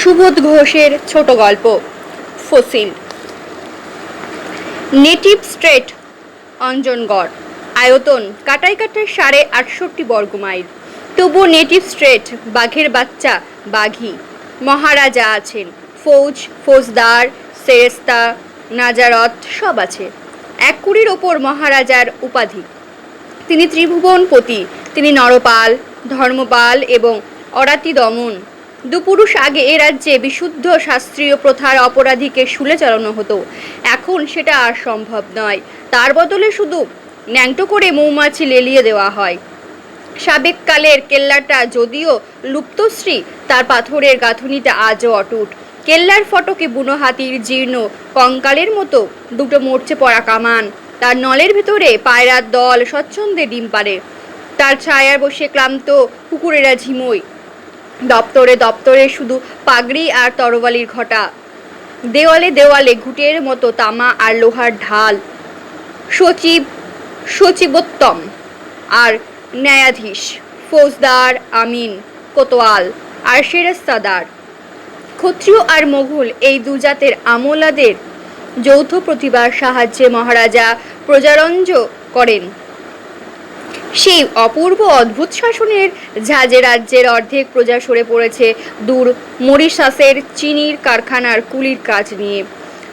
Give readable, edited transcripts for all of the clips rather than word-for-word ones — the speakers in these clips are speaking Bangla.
সুবোধ ঘোষের ছোট গল্প ফসিল। নেটিভ স্ট্রেট অঞ্জনগড়, আয়তন কাটায় কাটায় 68.5 বর্গমাইল। তবু নেটিভ স্ট্রেট, বাঘের বাচ্চা বাঘী। মহারাজা আছেন, ফৌজ, ফৌজদার, সেরেস্তা, নাজারত সব আছে। 1 কুড়ির ওপর মহারাজার উপাধি। তিনি ত্রিভুবনপতি, তিনি নরপাল, ধর্মপাল এবং অরাতি দমন। 2 পুরুষ আগে এ রাজ্যে বিশুদ্ধ শাস্ত্রীয় প্রথার অপরাধীকে শুলে চালানো হতো। এখন সেটা আর সম্ভব নয়। তার বদলে শুধু ন্যাংটো করে মৌমাছি লেলিয়ে দেওয়া হয়। সাবেককালের কেল্লাটা যদিও লুপ্তশ্রী, তার পাথরের গাঁথুনিটা আজও অটুট। কেল্লার ফটকে বুনো হাতির জীর্ণ কঙ্কালের মতো 2টো মরচে পড়া কামান। তার নলের ভেতরে পায়রার দল স্বচ্ছন্দে ডিম পাড়ে। তার ছায়ার বসে ক্লান্ত কুকুরেরা ঝিমোয়। দপ্তরে দপ্তরে শুধু পাগড়ি আর তরবালির ঘটা। দেওয়ালে দেওয়ালে ঘুটের মতো তামা আর লোহার ঢাল। সচিব, সচিবোত্তম আর ন্যায়াধীশ, ফৌজদার, আমিন, কোতোয়াল আর সেরেস্তাদার। ক্ষত্রিয় আর মোঘল এই 2 জাতের আমলাদের যৌথ প্রতিভার সাহায্যে মহারাজা প্রজারঞ্জ করেন। সেই অপূর্ব অদ্ভুত শাসনের ঝাঁজে রাজ্যের অর্ধেক প্রজা সরে পড়েছে দূর মরিশাসের চিনির কারখানার কুলির কাজ নিয়ে।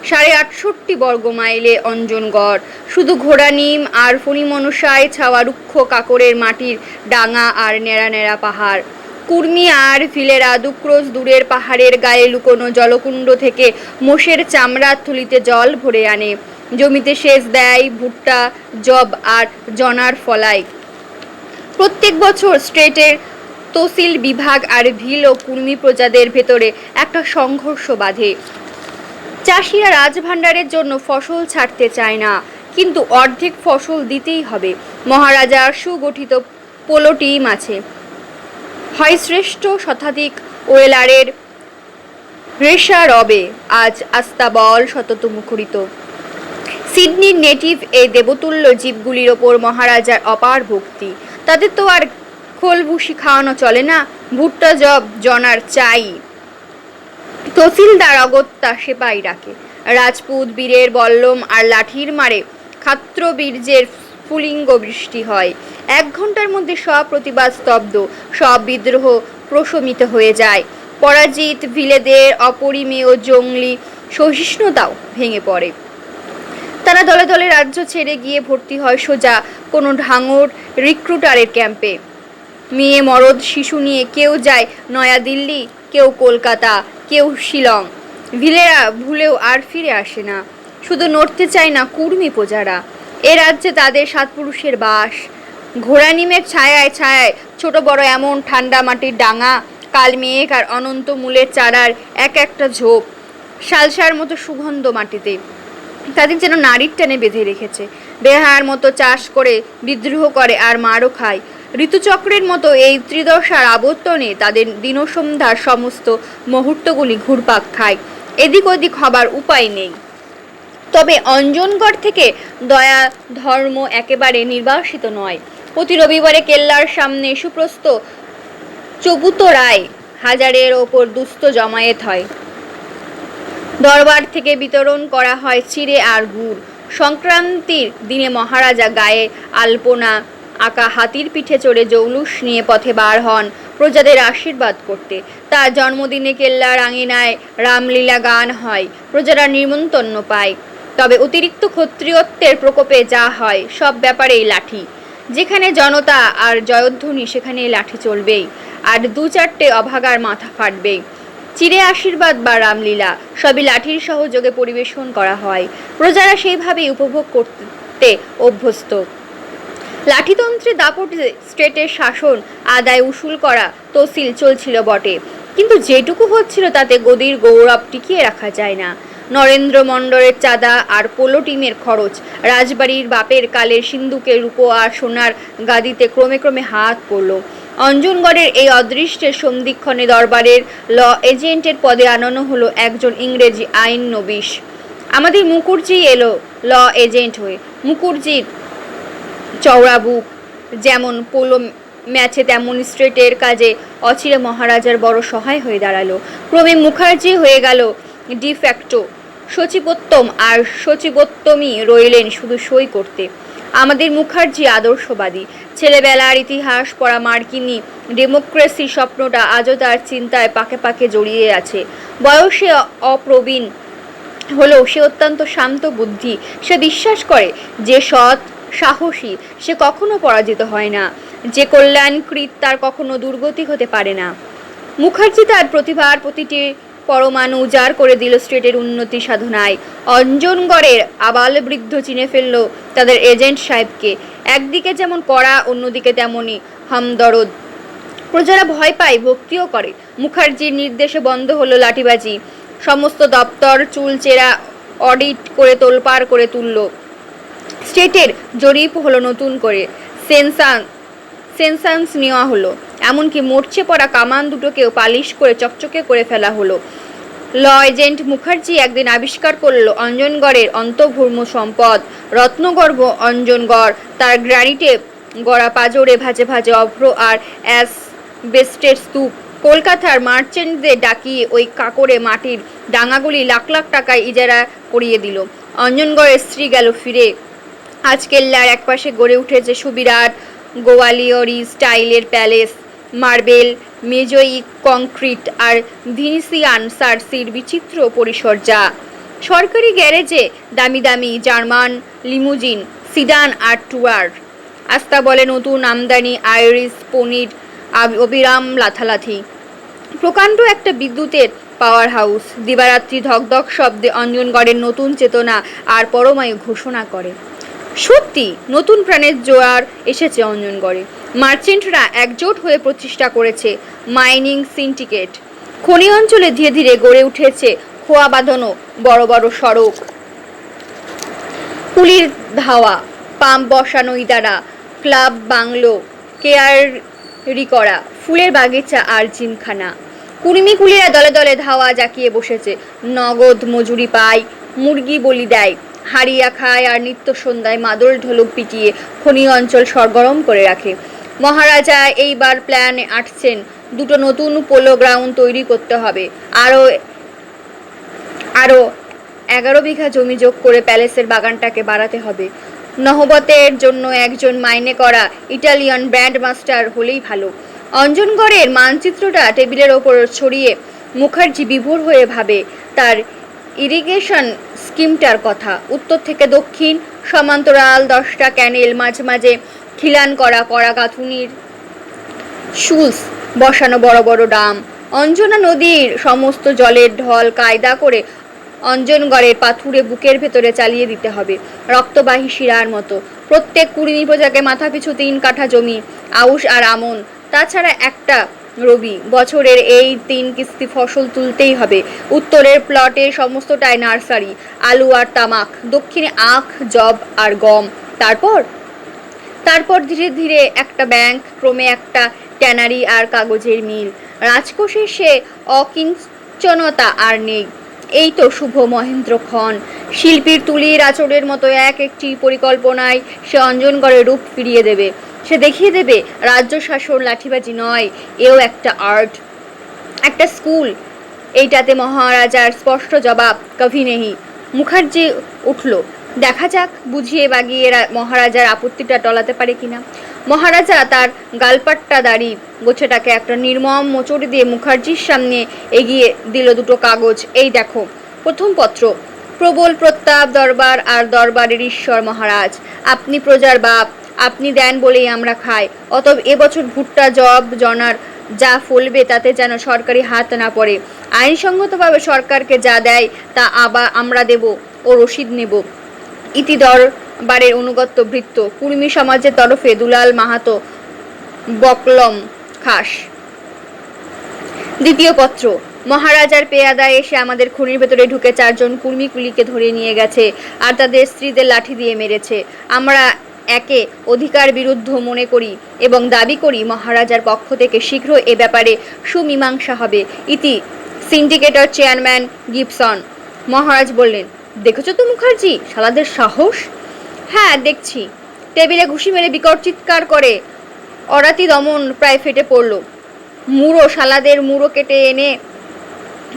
68.5 বর্গমাইলে অঞ্জনগড়, শুধু ঘোড়া নিম আর ফণিমনসায় ছাওয়া রুক্ষ কাকরের মাটির ডাঙা আর নেড়া নেড়া পাহাড়। কুর্মি আর ভিলেরা 2 ক্রোশ দূরের পাহাড়ের গায়ে লুকোনো জলকুণ্ড থেকে মোষের চামড়ার থলিতে জল ভরে আনে। জমিতে সেচ দেয় ভুট্টা, জব আর জনার ফলাই। প্রত্যেক বছর স্টেটের তহসিল বিভাগ আর ভিল ও কুর্মি প্রজাদের ভেতরে একটা সংঘর্ষ বাধে। চাষিরা রাজভাণ্ডারের জন্য ফসল ছাড়তে চায় না, কিন্তু অর্ধেক ফসল দিতেই হবে। মহারাজার সুগঠিত পোলো টিম আছে। হয় শ্রেষ্ঠ শতাধিক ওয়েলারের রেশা রবে আজ আস্তাবল সতত মুখরিত। সিডনির নেটিভ এই দেবতুল্য জীবগুলির ওপর মহারাজার অপার ভক্তি। তাদের তো আর খোলভুসি খাওয়ানো চলে না, ভুট্টা, জব, জনার চাই। তহসিলদার অগত্যা সেপাই রাখে। রাজপুত বীরের বল্লম আর লাঠির মারে ক্ষাত্রবীর্যের স্ফুলিঙ্গ বৃষ্টি হয়। 1 ঘন্টার মধ্যে সব প্রতিবাদ স্তব্ধ, সব বিদ্রোহ প্রশমিত হয়ে যায়। পরাজিত ভিলেদের অপরিমেয় জঙ্গলি সহিষ্ণুতাও ভেঙে পড়ে। তারা দলে দলে রাজ্য ছেড়ে গিয়ে ভর্তি হয় সোজা কোনো ঢাঙর রিক্রুটারের ক্যাম্পে। মেয়ে, মরদ, শিশু নিয়ে কেউ যায় নয়াদিল্লি, কেউ কলকাতা, কেউ শিলং। ভিলেরা ভুলেও আর ফিরে আসে না। শুধু নড়তে চায় না কুর্মি প্রজারা। এ রাজ্যে তাদের 7 পুরুষের বাস। ঘোড়া নিমের ছায়ায় ছায়ায় ছোট বড় এমন ঠান্ডা মাটির ডাঙা, কাল মেঘ আর অনন্ত মূলের চারার এক একটা ঝোপ, শালসার মতো সুগন্ধ মাটিতে তাদের যেন নারীর টানে বেঁধে রেখেছে। বেহার মতো চাষ করে, বিদ্রোহ করে আর মারও খায়। ঋতুচক্রের মতো এই ত্রিদশার আবর্তনে তাদের দিনসন্ধ্যার সমস্ত মুহূর্তগুলি ঘুরপাক খায়। এদিক ওদিক হবার উপায় নেই। তবে অঞ্জনগড় থেকে দয়া ধর্ম একেবারে নির্বাসিত নয়। প্রতি রবিবারে কেল্লার সামনে সুপ্রস্ত চবুতরায় হাজারের ওপর দুস্থ জমায়েত হয়। দরবার থেকে বিতরণ করা হয় চিড়ে আর গুড়। সংক্রান্তির দিনে মহারাজা গায়ে আলপনা আঁকা হাতির পিঠে চড়ে জৌলুস নিয়ে পথে বার হন প্রজাদের আশীর্বাদ করতে। তার জন্মদিনে কেল্লার আঙিনায় রামলীলা গান হয়, প্রজারা নিমন্ত্রণ পায়। তবে অতিরিক্ত ক্ষত্রিয়ত্বের প্রকোপে যা হয় সব ব্যাপারেই লাঠি। যেখানে জনতা আর জয়ধ্বনি সেখানেই লাঠি চলবেই, আর 2-4টে অভাগার মাথা ফাটবেই। চিরে আশীর্বাদ বা রামলীলা সবই লাঠির সহযোগে পরিবেশন করা হয়। প্রজারা সেইভাবেই উপভোগ করতে অভ্যস্ত। লাঠিতন্ত্রে দাপটে স্টেটের শাসন আদায় উসুল করা তহসিল চলছিল বটে, কিন্তু যেটুকু হচ্ছিল তাতে গদির গৌরব টিকিয়ে রাখা যায় না। নরেন্দ্র মণ্ডলের চাঁদা আর পোলো টিমের খরচ, রাজবাড়ির বাপের কালের সিন্ধুকের রূপো আর সোনার গাদিতে ক্রমে ক্রমে হাত পড়ল। অঞ্জনগড়ের এই অদৃষ্টের সন্ধিক্ষণে দরবারের ল এজেন্টের পদে আনানো হলো একজন ইংরেজি আইন নবিশ। আমাদের মুকুর্জি এলো ল এজেন্ট হয়ে। মুকুর্জির চওড়া বুক, যেমন পোলো ম্যাচে তেমন স্ট্রেটের কাজে অচিরে মহারাজার বড় সহায় হয়ে দাঁড়ালো। ক্রমে মুখার্জি হয়ে গেল ডিফ্যাক্টো সচিবোত্তম, আর সচিবোত্তমই রইলেন শুধু সই করতে। আমাদের মুখার্জি আদর্শবাদী। ছেলেবেলার ইতিহাস পড়া মার্কিনী ডেমোক্রেসি স্বপ্নটা আজও তার চিন্তায় পাকে পাকে জড়িয়ে আছে। বয়সে অপ্রবীণ হলেও সে অত্যন্ত শান্ত বুদ্ধি। সে বিশ্বাস করে যে সৎ সাহসী সে কখনো পরাজিত হয় না, যে কল্যাণকৃত তার কখনো দুর্গতি হতে পারে না। মুখার্জি তার প্রতিভার প্রতিটি পরমাণু উজাড় করে দিল স্টেটের উন্নতি সাধনায়। অঞ্জনগড়ের আবাল বৃদ্ধ চিনে ফেলল তাদের এজেন্ট সাহেবকে। একদিকে যেমন কড়া, অন্যদিকে তেমনই হামদরদ। প্রজারা ভয় পায়, ভক্তিও করে। মুখার্জির নির্দেশে বন্ধ হলো লাঠিবাজি। সমস্ত দপ্তর চুলচেরা অডিট করে তোলপাড় করে তুলল। স্টেটের জরিপ হলো নতুন করে, সেন্সাস নেওয়া হলো, এমনকি মরচে পড়া কামান দুটোকেও পালিশ করে চকচকে করে ফেলা হলো। ল এজেন্ট মুখার্জি একদিন আবিষ্কার করলো অঞ্জনগড়ের অন্তর্ভূর্ম সম্পদ, রত্নগর্ভ অঞ্জনগড়। তার গ্রানিটে গড়া পাজরে ভাজে ভাজে অভ্র আর অ্যাসবেস্টের স্তূপ। কলকাতার মার্চেন্টদের ডাকিয়ে ওই কাকরে মাটির ডাঙাগুলি লাখ লাখ টাকায় ইজারা করিয়ে দিল। অঞ্জনগড়ের স্ত্রী গেল ফিরে। আজ কেল্লার একপাশে গড়ে উঠেছে সুবিরাট গোয়ালিয়রি স্টাইলের প্যালেস। মার্বেল, মেজোইক, কংক্রিট আর ভিনিসিয়ান সার্সির বিচিত্র পরিসজ্জা। সরকারি গ্যারেজে দামি দামি জার্মান লিমুজিন, সিডান আর টুয়ার। আস্তা বলে নতুন আমদানি আইরিশ পনির, অবিরাম লাথালাথি। প্রকাণ্ড একটা বিদ্যুতের পাওয়ার হাউস। দিবারাত্রি ধকধক শব্দে অঞ্জনগড়ের নতুন চেতনা আর পরমায়ু ঘোষণা করে। সত্যি নতুন প্রাণের জোয়ার এসেছে অঞ্জনগড়ে। মার্চেন্টরা একজোট হয়ে প্রতিষ্ঠা করেছে মাইনিং সিন্ডিকেট। খনি অঞ্চলে ধীরে ধীরে গড়ে উঠেছে খোয়া বাঁধানো বড় বড় সড়ক, কুলির ধাওয়া, পাম্প বসানো ইদারা, ক্লাব বাংলো, কেয়ারি করা, ফুলের বাগিচা আর জিমখানা। কুর্মিকুলিরা দলে দলে ধাওয়া জাকিয়ে বসেছে। নগদ মজুরি পায়, মুরগি বলি দেয়, হারিয়া খায় আর নিত্য সন্ধ্যায় মাদল ঢোলক পিটিয়ে খনি অঞ্চল সরগরম করে রাখে। মহারাজা এইবার প্ল্যানে আঁটছেন, দুটো নতুন পোলো গ্রাউন্ড তৈরি করতে হবে। আরও 11 বিঘা জমি যোগ করে প্যালেসের বাগানটাকে বাড়াতে হবে। নহবতের জন্য একজন মাইনে করা ইটালিয়ান ব্যান্ড মাস্টার হলেই ভালো। অঞ্জনগড়ের মানচিত্রটা টেবিলের ওপর ছড়িয়ে মুখার্জি বিভোর হয়ে ভাবে তার ইরিগেশন স্কিমটার কথা। উত্তর থেকে দক্ষিণ সমান্তরাল 10টা ক্যানেল, মাঝে মাঝে খিলান করা কড়া গাঁথুনির শুলস বসানো বড় বড় ডাম। অঞ্জনা নদীর সমস্ত জলের ঢল কায়দা করে অঞ্জনগড়ের পাথুরে বুকের ভেতরে চালিয়ে দিতে হবে, রক্তবাহী শিরার মতো। প্রত্যেক কুর্মী প্রজাকে মাথা পিছু 3 কাঠা জমি, আউশ আর আমন, তাছাড়া একটা রবি। বছরের এই 3 কিস্তি ফসল তুলতেই হবে। উত্তরের প্লটে সমস্তটাই নার্সারি, আলু আর তামাক। দক্ষিণে আখ, জব আর গম। তারপর ধীরে ধীরে একটা ব্যাংক, ক্রমে একটা ট্যানারি আর কাগজের মিল। রাজকোষে সে অকিঞ্চনতা আর নেই। এই তো শুভ মহেন্দ্রক্ষণ। শিল্পীর তুলির আঁচড়ের মতো এক একটি পরিকল্পনায় সে অঞ্জনগড়ের রূপ ফিরিয়ে দেবে। সে দেখিয়ে দেবে রাজ্য শাসন লাঠিবাজি নয়, এও একটা আর্ট, একটা স্কুল। এইটাতে মহারাজার স্পষ্ট জবাব, কভি নেহি। মুখার্জি উঠল। দেখা যাক বুঝিয়ে বাগিয়ে মহারাজার আপত্তিটা টলাতে পারে কিনা। মহারাজা তার গালপাট্টা দাড়ি গোছেটাকে একটা নির্মম মোচড় দিয়ে মুখার্জির সামনে এগিয়ে দিল 2টো কাগজ। এই দেখো, প্রথম পত্র। প্রবল প্রতাপ দরবার আর দরবারের ঈশ্বর মহারাজ। আপনি প্রজার বাপ, আপনি দেন বলেই আমরা খাই। অতএব এবছর ভুট্টা, জব, জনার যা ফলবে তাতে যেন সরকারি হাত না পড়ে। আইনসঙ্গতভাবে সরকারকে যা দেয় তা আবার আমরা দেব ও রসিদ নেব। ইতি দরবারের অনুগত ভৃত্য, কুর্মী সমাজের তরফে দুলাল মাহাতো, বকলম খাস। দ্বিতীয় পত্র। মহারাজার পেয়াদায় এসে আমাদের খনির ভেতরে ঢুকে 4 জন কুর্মী কুলিকে ধরে নিয়ে গেছে আর তাদের স্ত্রীদের লাঠি দিয়ে মেরেছে। আমরা একে অধিকার বিরুদ্ধ মনে করি এবং দাবি করি মহারাজার পক্ষ থেকে শীঘ্র এ ব্যাপারে সুমীমাংসা হবে। ইতি সিন্ডিকেটর চেয়ারম্যান গিবসন। মহারাজ বললেন, দেখেছো তো মুখার্জি, শালাদের সাহস। হ্যাঁ দেখছি। টেবিলে ঘুষি মেরে বিকট চিৎকার করে অরাতি দমন প্রায় ফেটে পড়ল। শালাদের মুড়ো কেটে এনে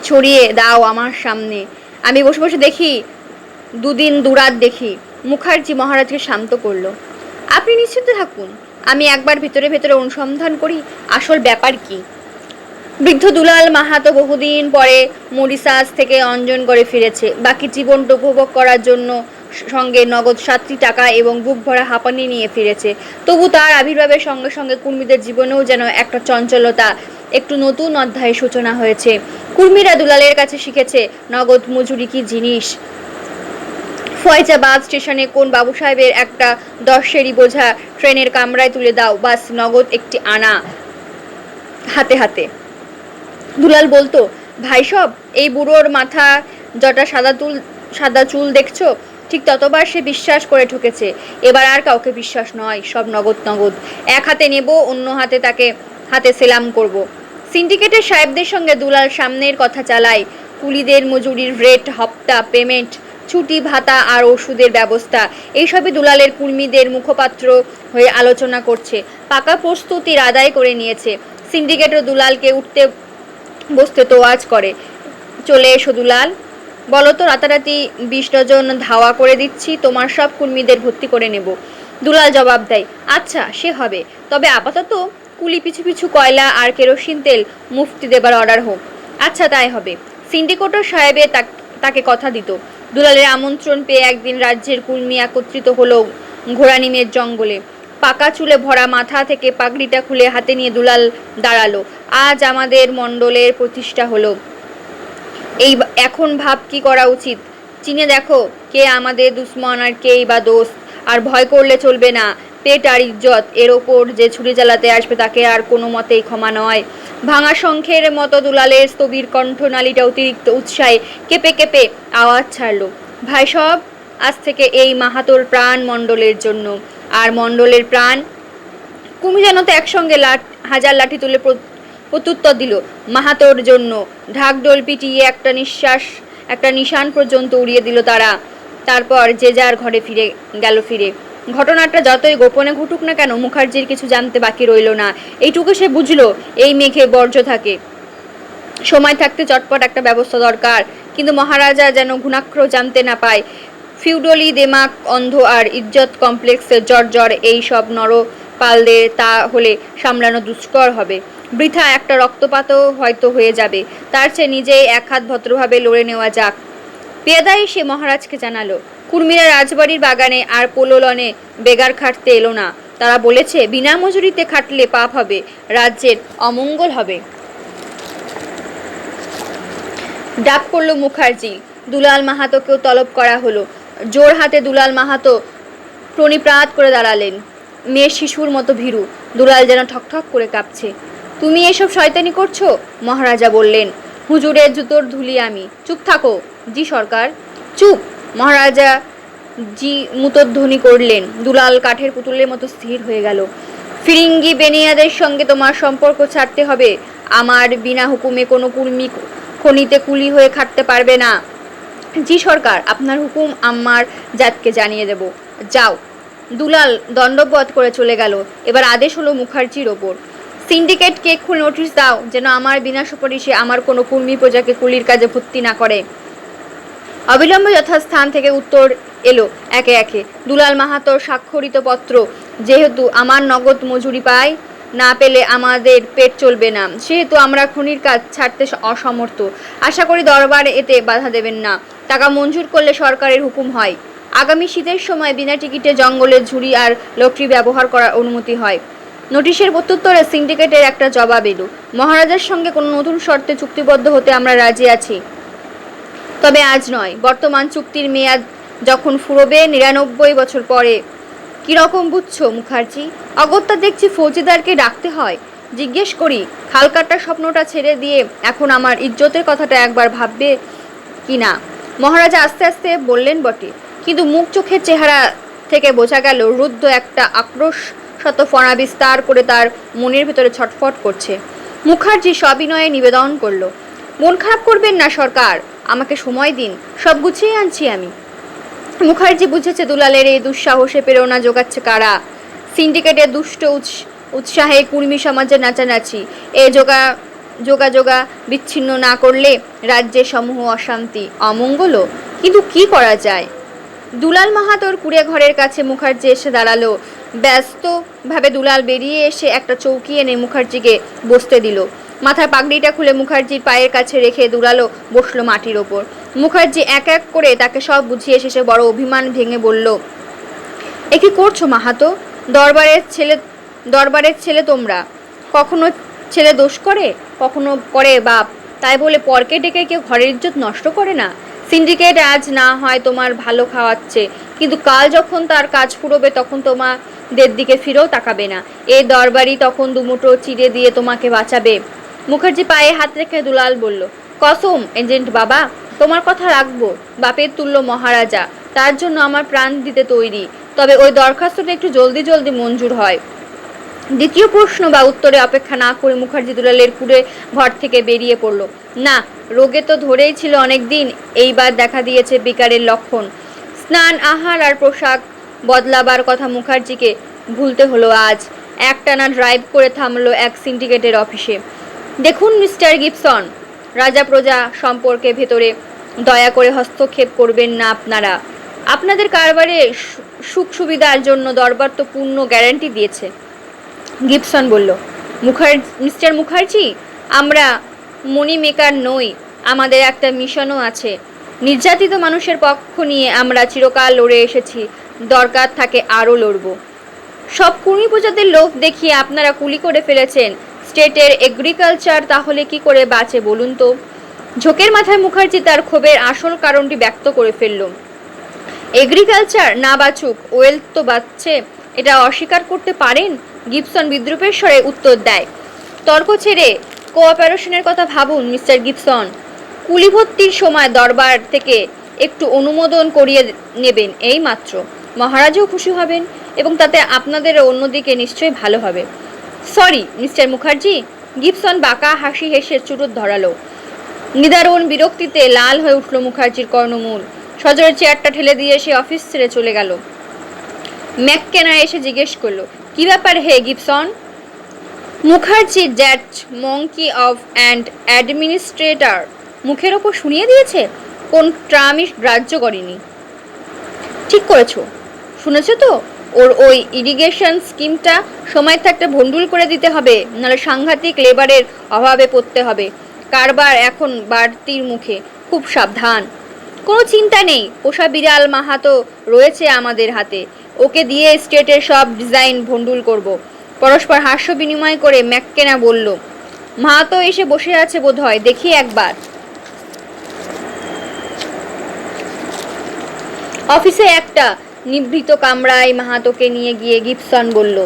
ছড়িয়ে দাও আমার সামনে, আমি বসে বসে দেখি, দুদিন দুরাত দেখি। মুখার্জি মহারাজকে শান্ত করল। আপনি নিশ্চিন্ত থাকুন, আমি একবার ভেতরে ভেতরে অনুসন্ধান করি আসল ব্যাপার কি। বৃদ্ধ দুলাল মাহাতো বহুদিন পরে মরিশাস থেকে অঞ্জনগড়ে ফিরেছে। বাকি জীবনটা উপভোগ করার জন্য সঙ্গে নগদ 7টি টাকা এবং বুক ভরা হাঁপানি নিয়ে ফিরেছে। তবু তার আবির্ভাবের সঙ্গে সঙ্গে কুর্মীদের জীবনেও যেন একটা চঞ্চলতা, একটু নতুন অধ্যায়ের সূচনা হয়েছে। কুর্মীরা দুলালের কাছে শিখেছে নগদ মজুরি কি জিনিস। ফয়জাবাদ স্টেশনে কোন বাবু সাহেবের একটা 10 সেরি বোঝা ট্রেনের কামরায় তুলে দাও, বাস নগদ একটি আনা হাতে হাতে। দুলাল বলতো, ভাই সব, এই বুড়োর মাথা জটা সাদা চুল দেখছো? ঠিক ততবার সে বিশ্বাস করে ঠকেছে। এবার আর কাউকে বিশ্বাস নয়, সব নগদ নগদ। এক হাতে নেব, অন্য হাতে সেলাম করব। সিন্ডিকেটের সাহেবদের সঙ্গে দুলাল সামনের কথা চালায়। কুলিদের মজুরির রেট, হপ্তা পেমেন্ট, ছুটি ভাতা আর ওষুধের ব্যবস্থা, এইসবই দুলালের কুর্মীদের মুখপাত্র হয়ে আলোচনা করছে। পাকা প্রস্তুতির আদায় করে নিয়েছে। সিন্ডিকেটও দুলালকে উঠতে বসতে তোয়াজ করে। চলে এসো দুলাল, বলো তো রাতারাতি 20 ডজন ধাওয়া করে দিচ্ছি, তোমার সব কুর্মীদের ভর্তি করে নেব। দুলাল জবাব দেয়, আচ্ছা সে হবে, তবে আপাতত কুলি পিছু পিছু কয়লা আর কেরোসিন তেল মুফতি দেবার অর্ডার হোক। আচ্ছা তাই হবে। সিন্ডিকেটর সাহেবে তাকে কথা দিত। দুলালের আমন্ত্রণ পেয়ে একদিন রাজ্যের কুর্মী একত্রিত হলো ঘোড়ানিমের জঙ্গলে। পাকা চুলে ভরা মাথা থেকে পাগড়িটা খুলে হাতে নিয়ে দুলাল দাঁড়ালো। আজ আমাদের মণ্ডলের প্রতিষ্ঠা হলো। এখন ভাব কি করা উচিত। চিনে দেখো কে আমাদের দুশ্মন আর কেই বা দোস্ত। আর ভয় করলে চলবে না, পেট আর ইজ্জত, এর ওপর যে ছুরি চালাতে আসবে তাকে আর কোনো মতেই ক্ষমা নয়। ভাঙা শঙ্খের মতো দুলালের স্থবির কণ্ঠনালীটা অতিরিক্ত উৎসাহে কেঁপে কেঁপে আওয়াজ ছাড়ল। ভাই সব, আজ থেকে এই মাহাতোর প্রাণ মণ্ডলের জন্য, আর মণ্ডলের প্রাণ। কুমি যেন তো একসঙ্গে হাজার লাঠি তুলে প্রত্যুত্তর দিল, মাহাতোর জন্য। ঢাকঢোল পিটিয়ে একটা নিশান পর্যন্ত উড়িয়ে দিল তারা। তারপর যে যার ঘরে ফিরে গেল। ঘটনাটা যতই গোপনে ঘটুক না কেন, মুখার্জির কিছু জানতে বাকি রইল না। এইটুকু সে বুঝলো, এই মেঘে বর্জ্য থাকে, সময় থাকতে চটপট একটা ব্যবস্থা দরকার। কিন্তু মহারাজা যেন ঘুণাক্ষর জানতে না পায়। ফিউডলি দেমাক অন্ধ আর ইজ্জত কমপ্লেক্সের জ্বর এই সব নরপালদের তা হলে সামলানো দুষ্কর হবে। বৃথা একটা রক্তপাতও হয়তো হয়ে যাবে। তার চেয়ে নিজেই এক হাত ভদ্রভাবে লড়ে নেওয়া যাক। পেয়াদাই সে মহারাজকে জানালো, কুর্মীরা রাজবাড়ির বাগানে আর পোলোলনে বেগার খাটতে এলো না। তারা বলেছে বিনা মজুরিতে খাটলে পাপ হবে, রাজ্যের অমঙ্গল হবে। ডাক পড়ল মুখার্জি। দুলাল মাহাতোকেও তলব করা হলো। জোর হাতে দুলাল মাহাতো প্রণিপ্রাত করে দাঁড়ালেন। মেয়ের শিশুর মতো ভীরু। দুলাল যেন ঠকঠক করে কাঁপছে। তুমি এসব শয়তানি করছো? মহারাজা বললেন। হুজুরের জুতোর ধুলি আমি। চুপ থাকো। জি সরকার। চুপ। মহারাজা জি মুতধ্বনি করলেন। দুলাল কাঠের পুতুলের মতো স্থির হয়ে গেল। ফিরিঙ্গি বেনিয়াদের সঙ্গে তোমার সম্পর্ক ছাড়তে হবে। আমার বিনা হুকুমে কোনো কুর্মী খনিতে কুলি হয়ে খাটতে পারবে না। জি সরকার, আপনার হুকুম আমার জাতকে জানিয়ে দেব। যাও। দুলাল দণ্ডবধ করে চলে গেল। এবার আদেশ হলো মুখার্জির ওপর। সিন্ডিকেটকে এক্ষুনি নোটিশ দাও যেন আমার বিনা সুপারিশে আমার কোনো কুর্মী প্রজাকে কুলির কাজে ভর্তি না করে। অবিলম্বে যথাস্থান থেকে উত্তর এলো একে একে। দুলাল মাহাতোর স্বাক্ষরিত পত্র। যেহেতু আমার নগদ মজুরি পায়, না পেলে আমাদের পেট চলবে না, সেহেতু আমরা খনির কাজ ছাড়তে অসমর্থ। আশা করি দরবার এতে বাধা দেবেন না। টাকা মঞ্জুর করলে সরকারের হুকুম হয়, আগামী শীতের সময় বিনা টিকিটে জঙ্গলের ঝুড়ি আর লটারি ব্যবহার করার অনুমতি হয়। নোটিশের প্রত্যুত্তরে সিন্ডিকেটের একটা জবাব এলো। মহারাজার সঙ্গে কোনো নতুন শর্তে চুক্তিবদ্ধ হতে আমরা রাজি আছি, তবে আজ নয়। বর্তমান চুক্তির মেয়াদ যখন ফুরবে 99 বছর পরে। কিরকম বুঝছো মুখার্জি? অগত্যা দেখছি ফৌজিদারকে ডাকতে হয়। জিজ্ঞেস করি, খালকাটার স্বপ্নটা ছেড়ে দিয়ে এখন আমার ইজ্জতের কথাটা একবার ভাববে কি না? মহারাজা আস্তে আস্তে বললেন বটে, কিন্তু মুখ চোখের চেহারা থেকে বোঝা গেল রুদ্ধ একটা আক্রোশ শত ফণা বিস্তার করে তার মনের ভেতরে ছটফট করছে। মুখার্জি সবিনয়ে নিবেদন করল, মন খারাপ করবেন না সরকার, আমাকে সময় দিন, সব গুছিয়ে আনছি আমি। মুখার্জি বুঝেছে দুলালের এই দুঃসাহসে প্রেরণা যোগাচ্ছে কারা। সিন্ডিকেটের দুষ্ট উৎসাহে কুর্মী সমাজের নাচানাচি। এ যোগা বিচ্ছিন্ন না করলে রাজ্যে সমূহ অশান্তি অমঙ্গলও। কিন্তু কি করা যায়? দুলাল মাহাতোর কুড়ে ঘরের কাছে মুখার্জি এসে দাঁড়ালো। ব্যস্তভাবে দুলাল বেরিয়ে এসে একটা চৌকি এনে মুখার্জিকে বসতে দিল। মাথার পাগড়িটা খুলে মুখার্জির পায়ের কাছে রেখে দুলালও বসলো মাটির ওপর। মুখার্জি এক এক করে তাকে সব বুঝিয়ে শেষে বড় অভিমান ভেঙে বলল, এ কি করছো মাহাতো? দরবারের ছেলে তোমরা। কখনো ছেলে দোষ করে, কখনো করে বাপ। তাই বলে পরকে ডেকে কেউ ঘরের ইজ্জত নষ্ট করে না। সিন্ডিকেট আজ না হয় তোমার ভালো খাওয়াচ্ছে, কিন্তু কাল যখন তার কাজ ফুরোবে তখন তোমাদের দিকে ফিরেও তাকাবে না। এই দরবারই তখন দুমুঠো চিড়ে দিয়ে তোমাকে বাঁচাবে। মুখার্জি পায়ে হাত রেখে দুলাল বলল, কসম এজেন্ট বাবা, তোমার কথা রাখবো। বাপের তুল্য মহারাজা, তার জন্য আমার প্রাণ দিতে তৈরি। তবে ওই দরখাস্তটা একটু জলদি মঞ্জুর হয়। দ্বিতীয় প্রশ্ন বা উত্তরে অপেক্ষা না করে মুখার্জি দুলালের কুড়ে ঘর থেকে বেরিয়ে পড়ল। না, রোগে তো ধরেই ছিল অনেকদিন, এইবার দেখা দিয়েছে বিকারের লক্ষণ। স্নান, আহার আর পোশাক বদলাবার কথা মুখার্জিকে ভুলতে হলো আজ। একটানা ড্রাইভ করে থামলো এক সিন্ডিকেটের অফিসে। দেখুন মিস্টার গিবসন, রাজা প্রজা সম্পর্কে ভেতরে দয়া করে হস্তক্ষেপ করবেন না আপনারা। আপনাদের কারবারে সুখ সুবিধার জন্য দরবার তো পূর্ণ গ্যারান্টি দিয়েছে। গিবসন বলল, মিস্টার মুখার্জি, আমরা মনি মেকার নই, আমাদের একটা মিশনও আছে। নির্যাতিত মানুষের পক্ষ নিয়ে আমরা চিরকাল লড়ে এসেছি, দরকার থাকে আরও লড়ব। সব কুর্মী প্রজাদের লোভ দেখিয়ে আপনারা কুলি করে ফেলেছেন। স্টেটের এগ্রিকালচার তাহলে কি করে বাঁচে বলুন তো? ঝোঁকের মাথায় মুখার্জি তার ক্ষোভের আসল কারণটি ব্যক্ত করে ফেলল। এগ্রিকালচার না বাঁচুক, ওয়েলথ তো বাঁচছে, এটা অস্বীকার করতে পারেন? গিবসন বিদ্রুপের স্বরে উত্তর দেয়, তর্ক ছেড়ে কোঅপারেশনের কথা ভাবুন মিস্টার গিবসন। কুলি ভর্তির সময় দরবার থেকে একটু অনুমোদন করিয়ে নেবেন, এই মাত্র। মহারাজও খুশি হবেন এবং তাতে আপনাদের অন্যদিকে নিশ্চয়ই ভালো হবে। Sorry mister Mukherjee. গিবসন বাঁকা হাসি হেসে চুরুট ধরালো। নিদারুণ বিরক্তিতে লাল হয়ে উঠল মুখার্জির কর্ণমূল। সজোরে চেয়ারটা ঠেলে দিয়ে সে অফিস ছেড়ে চলে গেল। ম্যাককেনা এসে জিজ্ঞেস করলো, কি ব্যাপার হে Gibson? Mukherjee that monkey of and administrator মুখের ওপর শুনিয়ে দিয়েছে, কোন ট্রামই গ্রাহ্য করেনি। ঠিক করেছো, শুনেছো তো? ওর ওই ইরিগেশন স্কিমটা সময় থাকতে ভণ্ডুল করে দিতে হবে, নাহলে সাংঘাতিক লেবারের অভাবে পড়তে হবে। কারবার এখন বাড়তির মুখে, খুব সাবধান। কোনো চিন্তা নেই, পোষা বিড়াল মাহাতো রয়েছে আমাদের হাতে, ওকে দিয়ে স্টেটের সব ডিজাইন ভণ্ডুল করব। পরস্পর হাস্য বিনিময় করে ম্যাককেনা বলল, মাহাতো এসে বসে আছে বোধহয়, দেখি একবার। অফিসে একটা নিভৃত কামরায় মাহাতোকে নিয়ে গিয়ে গিবসন বলল,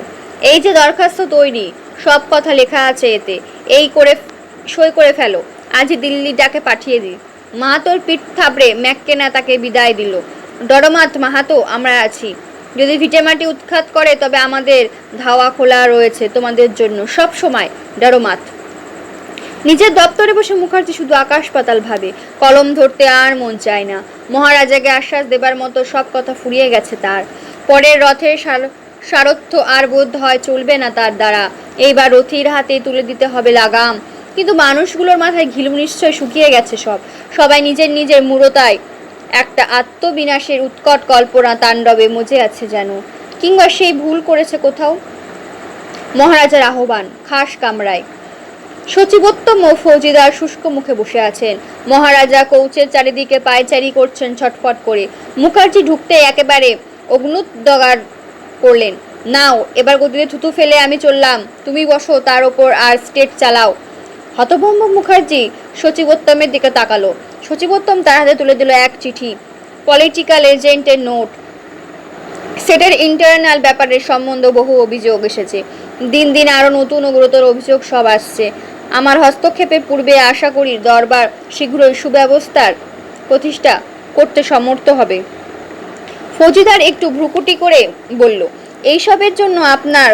এই যে দরখাস্ত তৈরি, সব কথা লেখা আছে এতে, এই করে সই করে ফেলো, আজই দিল্লি ডাকে পাঠিয়ে দিই। মাহাতোর পিঠ থাবড়ে ম্যাককেনা তাকে বিদায় দিল। ডরমাত মাহাতো, আমরা আছি। যদি ভিটেমাটি উৎখাত করে তবে আমাদের ধাওয়া খোলা রয়েছে তোমাদের জন্য সব সময়। ডরমাত। নিজের দপ্তরে বসে মুখার্জি শুধু আকাশ পাতাল ভাবে, কলম ধরতে আর মন চায় না। মহারাজাকে আশ্বাস দেবার মতো সব কথা ফুরিয়ে গেছে তার। পরের রথের সারথ্য আর বোধ হয় চলবে না তার দ্বারা। এইবার রথীর হাতে তুলে দিতে হবে লাগাম। কিন্তু মানুষগুলোর মাথায় ঘিলু নিশ্চয় শুকিয়ে গেছে সবাই নিজের মূঢ়তায় একটা আত্মবিনাশের উৎকট কল্পনা তাণ্ডবে মজে আছে যেন, কিংবা সেই ভুল করেছে কোথাও। মহারাজার আহ্বান, খাস কামরায়। সচিবোত্তম ও ফৌজিদার শুষ্ক মুখে বসে আছেন। মহারাজা কৌচের চারিদিকে পায়চারি করছেন ছটফট করে। মুখার্জি ঢুকতে একেবারে অগ্নুদ্গার করলেন, নাও এবার গদিতে থুতু ফেলে আমি চললাম, তুমি বসো তার ওপর আর স্টেট চালাও। হতভম্ব মুখার্জি সচিবোত্তমের দিকে তাকালো। সচিবোত্তম তার হাতে তুলে দিল এক চিঠি, পলিটিক্যাল এজেন্টের নোট। সেটের ইন্টারনাল ব্যাপারের সম্বন্ধে বহু অভিযোগ এসেছে, দিন দিন আরো নতুন ও গুরুতর অভিযোগ সব আসছে। আমার হস্তক্ষেপের পূর্বে আশা করি দরবার শীঘ্রই সুব্যবস্থার প্রতিষ্ঠা করতে সমর্থ হবে। ফৌজিদার একটু ভ্রুকুটি করে বলল, এইসবের জন্য আপনার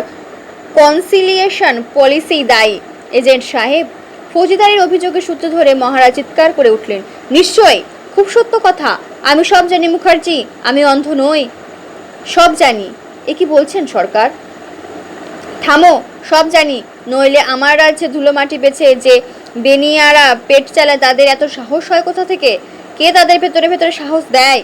কনসিলিয়েশন পলিসি দায়ী এজেন্ট সাহেব। ফৌজিদারের অভিযোগের সূত্র ধরে মহারাজ চিৎকার করে উঠলেন, নিশ্চয়, খুব সত্য কথা, আমি সব জানি মুখার্জি, আমি অন্ধ নই, সব জানি। এ কি বলছেন সরকার? থামো, সব জানি, নইলে আমার রাজ্যে ধুলো মাটি বেছে যে বেনিয়ারা পেট চালায় তাদের এত সাহস হয় কোথা থেকে? কে তাদের ভেতরে ভেতরে সাহস দেয়?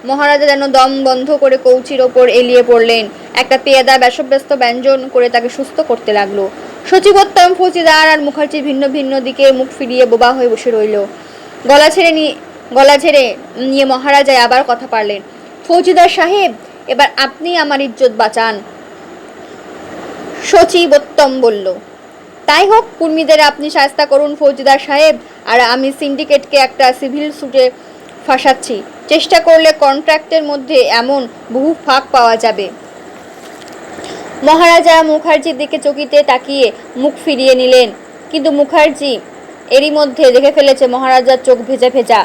মহারাজা যেন দম বন্ধ করে কৌচির ওপর এলিয়ে পড়লেন। একটা পেয়াদা ব্যস্ত ব্যঞ্জন করে তাকে সুস্থ করতে লাগলো। সচিবোত্তম, ফৌজিদার আর মুখার্জি ভিন্ন ভিন্ন দিকে মুখ ফিরিয়ে বোবা হয়ে বসে রইল। গলা ছেড়ে নিয়ে মহারাজা আবার কথা পারলেন। ফৌজিদার সাহেব, এবার আপনি আমার ইজ্জত বাঁচান। সচিবোত্তম বলল, তাই হোক, কুর্মীদের আপনি শায়েস্তা করুন ফৌজিদার সাহেব, আর আমি সিন্ডিকেটকে একটা সিভিল সুটে ফাঁসাচ্ছি। চেষ্টা করলে কন্ট্রাক্টের মধ্যে এমন বহু ফাঁক পাওয়া যাবে। মহারাজা মুখার্জির দিকে চকিতে তাকিয়ে মুখ ফিরিয়ে নিলেন, কিন্তু মুখার্জি এরই মধ্যে দেখে ফেলেছে মহারাজার চোখ ভেজা ভেজা।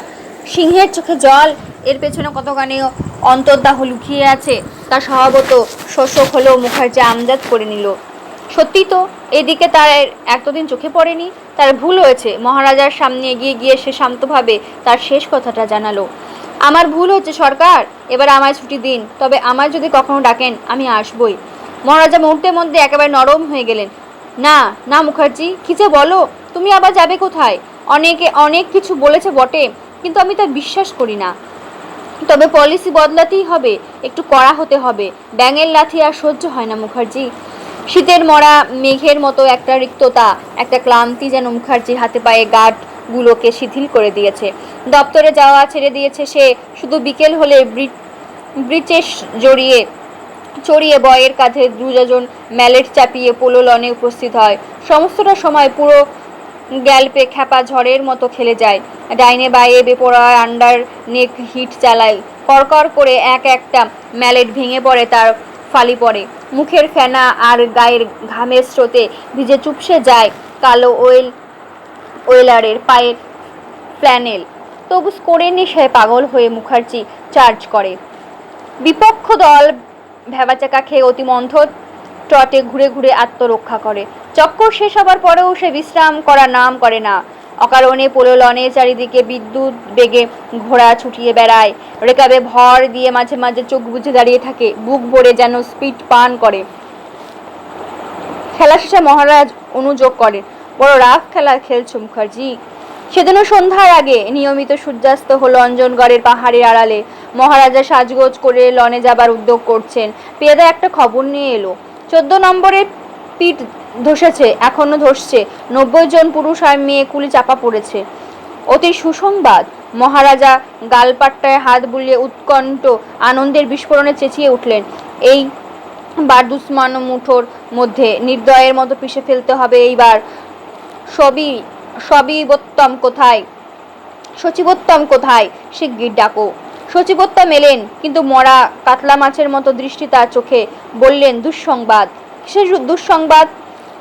সিংহের চোখে জল, এর পেছনে কতখানি অন্তর্দাহ লুকিয়ে আছে তা স্বভাবত শোষক হলেও মুখার্জি আমদাদ করে নিল। সত্যি তো, এদিকে তার এতদিন চোখে পড়েনি। তার ভুল হয়েছে। মহারাজার সামনে এগিয়ে গিয়ে সে শান্তভাবে তার শেষ কথাটা জানালো। আমার ভুল হচ্ছে সরকার, এবার আমায় ছুটি দিন, তবে আমায় যদি কখনো ডাকেন আমি আসবই। মহারাজা মুহূর্তের মধ্যে একেবারে নরম হয়ে গেলেন। না না মুখার্জি, কি যে বলো, তুমি আবার যাবে কোথায়? অনেকে অনেক কিছু বলেছে বটে, কিন্তু আমি তা বিশ্বাস করি না। তবে পলিসি বদলাতেই হবে, একটু কড়া হতে হবে। ব্যাঙের লাথি আর সহ্য হয় না মুখার্জি। শীতের মরা মেঘের মতো একটা রিক্ততা, একটা ক্লান্তি যেন মুখার্জির হাতে পায়ে গাঁটগুলোকে শিথিল করে দিয়েছে। দপ্তরে যাওয়া ছেড়ে দিয়েছে সে। শুধু বিকেল হলে ব্রিচেস চড়িয়ে বয়ের কাঁধে দুজন ম্যালেট চাপিয়ে পোলো লনে উপস্থিত হয়। সমস্তটা সময় পুরো গ্যালপে খ্যাপা ঝড়ের মতো খেলে যায়। ডাইনে বায়ে বেপরোয়া আন্ডার নেক হিট চালায়। করকর করে একটা ম্যালেট ভেঙে পড়ে, তার ফালি পড়ে। মুখের ফেনা আর গায়ের ঘামের স্রোতে ভিজে চুপসে যায় কালো ওয়েলারের পায়ের ফ্ল্যানেল। তবু স্কোরের নেশায় পাগল হয়ে মুখার্জি চার্জ করে। বিপক্ষ দল ভেবাচাকা খেয়ে অতি মন্থর ট্রটে ঘুরে ঘুরে আত্মরক্ষা করে। চক্কর শেষ হবার পরেও সে বিশ্রাম করা নাম করে না। অকারণে পোলো লনে চারিদিকে বিদ্যুৎ বেগে ঘোড়া ছুটিয়ে বেড়ায়। রেকাবে ভর দিয়ে মাঝে মাঝে চোখ বুজে দাঁড়িয়ে থাকে, বুক ভরে যেন স্পিড পান করে। খেলা শেষে মহারাজ অনুযোগ করেন, বড় রাফ খেলা খেলছো মুখার্জি। সেদিনও সন্ধ্যার আগে নিয়মিত সূর্যাস্ত হলো অঞ্জনগড়ের পাহাড়ের আড়ালে। মহারাজা সাজগোজ করে লনে যাবার উদ্যোগ করছেন। পেয়াদা একটা খবর নিয়ে এলো, 14 নম্বরের পিঠ ধসেছে, এখনো ধসছে। 90 জন পুরুষ আর মেয়ে কুলি চাপা পড়েছে। অতি সুসংবাদ। মহারাজা গালপাট্টায় হাত বুলিয়ে উৎকণ্ঠ আনন্দের বিস্ফোরণে চেঁচিয়ে উঠলেন, এই বার দুশ্মন মুঠোর মধ্যে নির্দয়ের মতো পিষে ফেলতে হবে এইবার। সচিবোত্তম কোথায়? শিগগির ডাকো। সচিবোত্তম এলেন, কিন্তু মরা কাতলা মাছের মতো দৃষ্টি তার চোখে। বললেন, দুঃসংবাদ। কিসের দুঃসংবাদ?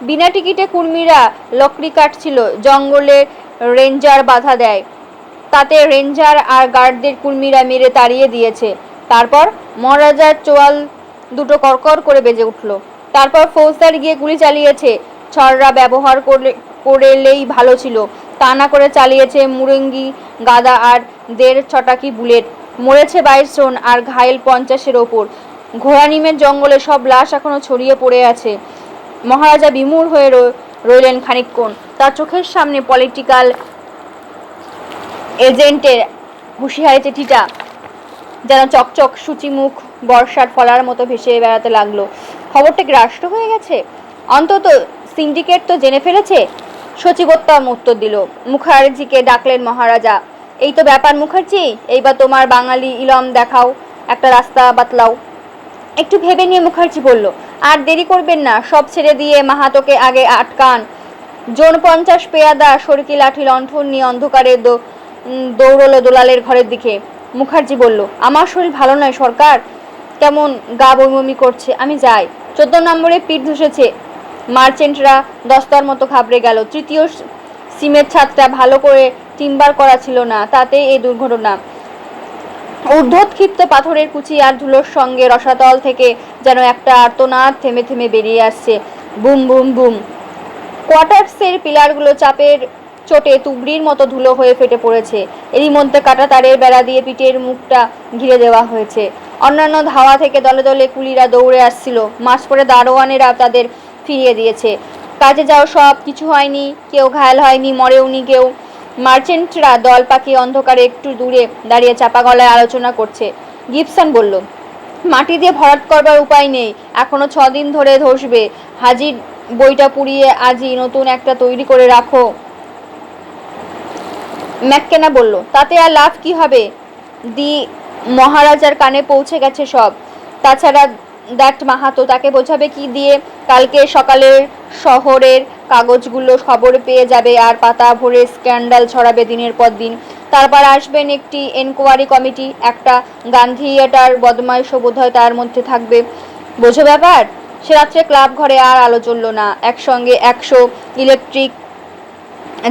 বিনা টিকিটে কুর্মীরা লকড়ি কাটছিল, জঙ্গলে রেঞ্জার বাধা দেয়, তাতে রেঞ্জার আর গার্ডদের কুর্মীরা মেরে তাড়িয়ে দিয়েছে। তারপর মহারাজার চোয়াল দুটো করকর করে বেজে উঠল। তারপর ফৌজদার গিয়ে গুলি চালিয়েছে। ছড়রা ব্যবহার করলেই ভালো ছিল, তা না করে চালিয়েছে মুরঙ্গি, গাদা আর 1.5 ছটাকি বুলেট। মরেছে 22 জন আর ঘায়েল 50-এর ওপর। ঘোড়ানিমের জঙ্গলে সব লাশ এখনো ছড়িয়ে পড়ে আছে। মহারাজা বিমূঢ় হয়ে রইলেন খানিকক্ষণ। তার চোখের সামনে পলিটিক্যাল এজেন্টের হুঁশিয়ারি চিঠিটা যেন চকচক সূচিমুখ বর্ষার ফলার মতো ভেসে বেড়াতে লাগলো। খবরটা কি রাষ্ট্র হয়ে গেছে? অন্তত সিন্ডিকেট তো জেনে ফেলেছে। সচিবোত্তম উত্তর দিল। মুখার্জিকে ডাকলেন মহারাজা। এই তো ব্যাপার মুখার্জি, এইবার তোমার বাঙালি ইলম দেখাও, একটা রাস্তা বাতলাও। একটু ভেবে নিয়ে মুখার্জি বলল, আর দেরি করবেন না, সব ছেড়ে দিয়ে মাহাতোকে আগে আটকান। জন 50 পেয়াদা সরকি লাঠি লণ্ঠন নিয়ে অন্ধকারে দৌড়লো দোলালের ঘরের দিকে। মুখার্জি বলল, আমার শরীর ভালো নয় সরকার, কেমন গা বমি করছে, আমি যাই। 14 নম্বরে পিঠ ধসেছে। মার্চেন্টরা দস্তার মতো ঘাবড়ে গেল। 3য় সিমের ছাদটা ভালো করে টিম্বার করা ছিল না, তাতে এই দুর্ঘটনা। ঊর্ধ্বক্ষিপ্ত পাথরের কুচি আর ধুলোর সঙ্গে রসাতল থেকে যেন একটা আর্তনাদ থেমে থেমে বেরিয়ে আসছে। Boom boom boom. কোয়ার্টার্সের পিলারগুলো চাপের চোটে তুবড়ির মতো ধুলো হয়ে ফেটে পড়েছে। এরই মধ্যে কাটা তারের বেড়া দিয়ে পিঠের মুখটা ঘিরে দেওয়া হয়েছে। অন্যান্য ধাওয়া থেকে দলে দলে কুলিরা দৌড়ে আসছিল। মাঝপরে দারোয়ানেরা তাদের ফিরিয়ে দিয়েছে। কাজে যাও, সব কিছু হয়নি, কেউ ঘায়াল হয়নি, মরেওনি কেউ। মার্চেন্টরা দল পাকিয়ে অন্ধকারে একটু দূরে দাঁড়িয়ে চাপা গলায় আলোচনা করছে। গিবসন বলল, মাটি দিয়ে ভরাট করবার উপায় নেই, এখনো 6 দিন ধরে ধসবে। হাজির বইটা পুড়িয়ে আজই নতুন একটা তৈরি করে রাখো। ম্যাককেনা বলল, তাতে আর লাভ কি হবে? মহারাজার কানে পৌঁছে গেছে সব। তাছাড়া দ্যাট মাহাতো, তাকে বোঝাবে কি দিয়ে? কালকে সকালের শহরের কাগজগুলো খবর পেয়ে যাবে আর পাতা ভরে স্ক্যান্ডাল ছড়াবে দিনের পর দিন। তারপর আসবেন একটি এনকোয়ারি কমিটি, একটা গান্ধীটার বদমাইশও বোধহয় তার মধ্যে থাকবে। বোঝো ব্যাপার? সে রাত্রে ক্লাব ঘরে আর আলো জ্বলল না। একসঙ্গে 100 ইলেকট্রিক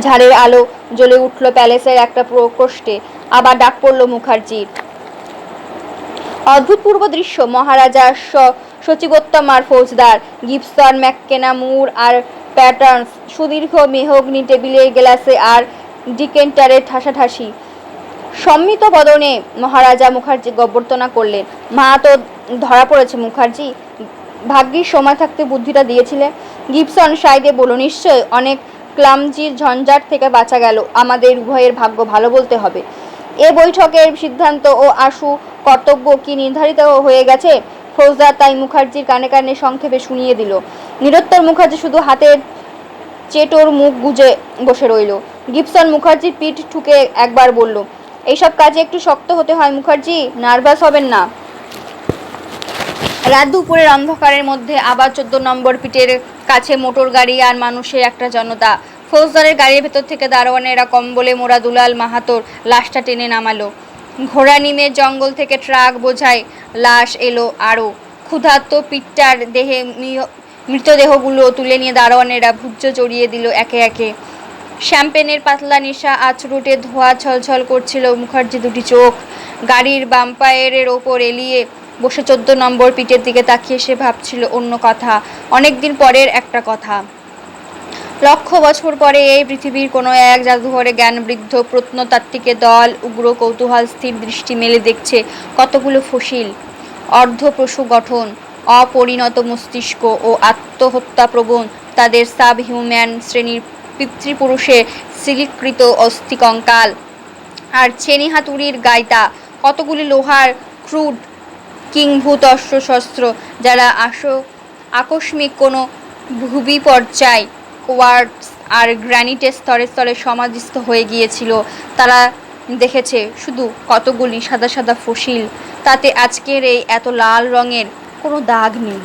ঝাড়ের আলো জ্বলে উঠল প্যালেসের একটা প্রকোষ্ঠে। আবার ডাক পড়ল মুখার্জির। অভূতপূর্ব দৃশ্য। মহারাজা, সচিবোত্তমার ফৌজদার, গিবসন, ম্যাককেনা, মুর আর প্যাটার্নস সুদীর্ঘ মেহগনি টেবিলের গ্লাসে আর ডিকেন্টারে ঠাসাঠাসি। সম্মিত বদনে মহারাজা মুখার্জি গব্বর্তনা করলেন, মাহাতো ধরা পড়েছে মুখার্জি। ভাগ্যিস সময় থাকতে বুদ্ধিটা দিয়েছিলে। গিবসন সাইডে বলল, নিশ্চয়, অনেক ক্লামজির ঝঞ্ঝাট থেকে বাঁচা গেল। আমাদের উভয়ের ভাগ্য ভালো বলতে হবে। এ বৈঠকের সিদ্ধান্ত ও আশু কর্তব্য কি নির্ধারিত হয়ে গেছে? ফৌজদার তাই মুখার্জির কানে কানে সংক্ষেপে শুনিয়ে দিল। নিরুত্তর মুখার্জি শুধু হাতের চেটোর মুখ গুজে বসে রইল। গিবসন মুখার্জির পিঠ ঠুকে একবার বলল, এইসব কাজে একটু শক্ত হতে হয় মুখার্জি, নার্ভাস হবেন না। রাত দুপুরের অন্ধকারের মধ্যে আবার 14 নম্বর পিটের কাছে মোটর গাড়ি আর মানুষের একটা জনতা। ফৌজদারের গাড়ির ভেতর থেকে দারোয়ানেরা কম্বলে মোড়া দুলাল মাহাতোর লাশটা টেনে নামালো। ঘোড়ানিমের জঙ্গল থেকে ট্রাক বোঝাই লাশ এলো আরও। ক্ষুধার্ত পিঠটার দেহে মৃতদেহগুলো তুলে নিয়ে দারোয়ানেরা ভুজ্য চড়িয়ে দিল একে একে। শ্যাম্পেনের পাতলা নেশা আঁচড়ুটে ধোয়া ছলছল করছিল মুখার্জি দুটি চোখ। গাড়ির বাম্পায়ারের ওপর এলিয়ে বসে 14 নম্বর পিঠের দিকে তাকিয়ে সে ভাবছিল অন্য কথা, অনেকদিন পরের একটা কথা। লক্ষ বছর পরে এই পৃথিবীর কোনো এক জাদুঘরে জ্ঞানবৃদ্ধ প্রত্নতাত্ত্বিকের দল উগ্র কৌতূহল স্থির দৃষ্টি মেলে দেখছে কতগুলো ফসিল, অর্ধপশু গঠন, অপরিণত মস্তিষ্ক ও আত্মহত্যাপ্রবণ তাদের সাব হিউম্যান শ্রেণীর পিতৃপুরুষের সিলিকৃত অস্থি কঙ্কাল। আর চেনি হাতুড়ির গাইতা কতগুলি লোহার ক্রুড কিংভূত অস্ত্রশস্ত্র, যারা আকস্মিক কোনো ভূবিপর্যায় কোয়ার্টস আর গ্র্যানিটের স্তরে স্তরে সমাধিস্থ হয়ে গিয়েছিল। তারা দেখেছে শুধু কতগুলি সাদা সাদা ফসিল, তাতে আজকের এই এত লাল রঙের কোনো দাগ নেই।